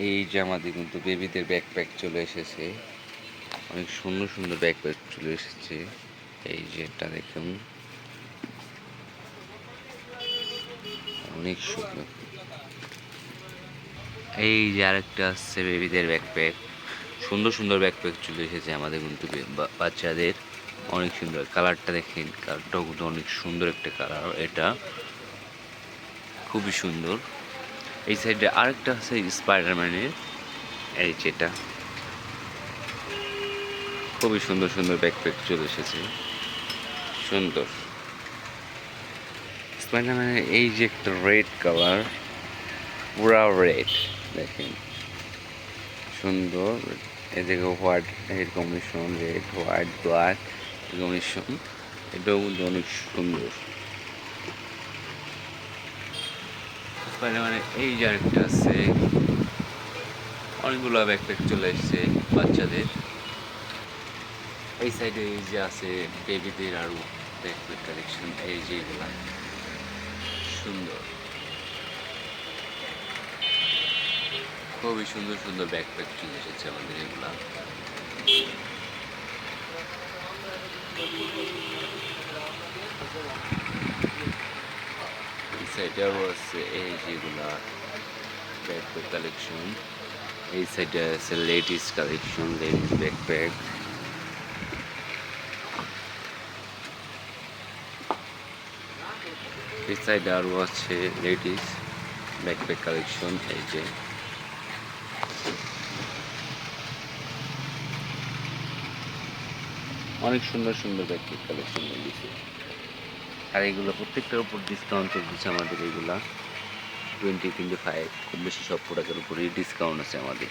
এই যে আমাদের কিন্তু বেবিদের ব্যাকপ্যাক চলে এসেছে, অনেক সুন্দর সুন্দর ব্যাকপ্যাক চলে এসেছে। এই যে এটা দেখুন, অনেক সুন্দর। এই যে আরেকটা আসছে বেবিদের ব্যাকপ্যাক, সুন্দর সুন্দর ব্যাকপ্যাক চলে এসেছে আমাদের কিন্তু বাচ্চাদের। অনেক সুন্দর কালারটা দেখেন, কালারটাও কিন্তু অনেক সুন্দর একটা কালার, এটা খুবই সুন্দর। এই সাইডে আরেকটা আছে স্পাইডারম্যানের, এই যেটা খুবই সুন্দর সুন্দর ব্যাকপ্যাক চলে এসেছে, সুন্দর। স্পাইডারম্যানের এই যে একটা রেড কালার, পুরা রেড দেখেন, সুন্দর। এদিকে হোয়াইট এর combination, red white black combination, এটাও কিন্তু অনেক সুন্দর। স্পাইডারম্যানের এই যে আরেকটা আছে, অনেকগুলো ব্যাকপ্যাক চলে এসেছে বাচ্চাদের। এই সাইডে এই যে আছে বেবিদের আরও ব্যাকপ্যাক কালেকশন, এই যে এগুলা সুন্দর, খুবই সুন্দর সুন্দর ব্যাকপ্যাক চলে এসেছে আমাদের এগুলা। এই সাইডে আরও আছে এই যেগুলা ব্যাকপ্যাক কালেকশন। এই সাইডে আছে লেডিস কালেকশন, লেডিস ব্যাকপ্যাক। এই সাইডে আরও আছে লেডিস ব্যাকপ্যাক কালেকশন, এই যে অনেক সুন্দর সুন্দর ব্যাকপ্যাক কালেকশন দিয়েছে। আর এগুলো প্রত্যেকটার উপর ডিসকাউন্ট চলতেছে আমাদের, এগুলা 20-25, খুব বেশি সব প্রোডাক্টের উপরেই ডিসকাউন্ট আছে আমাদের।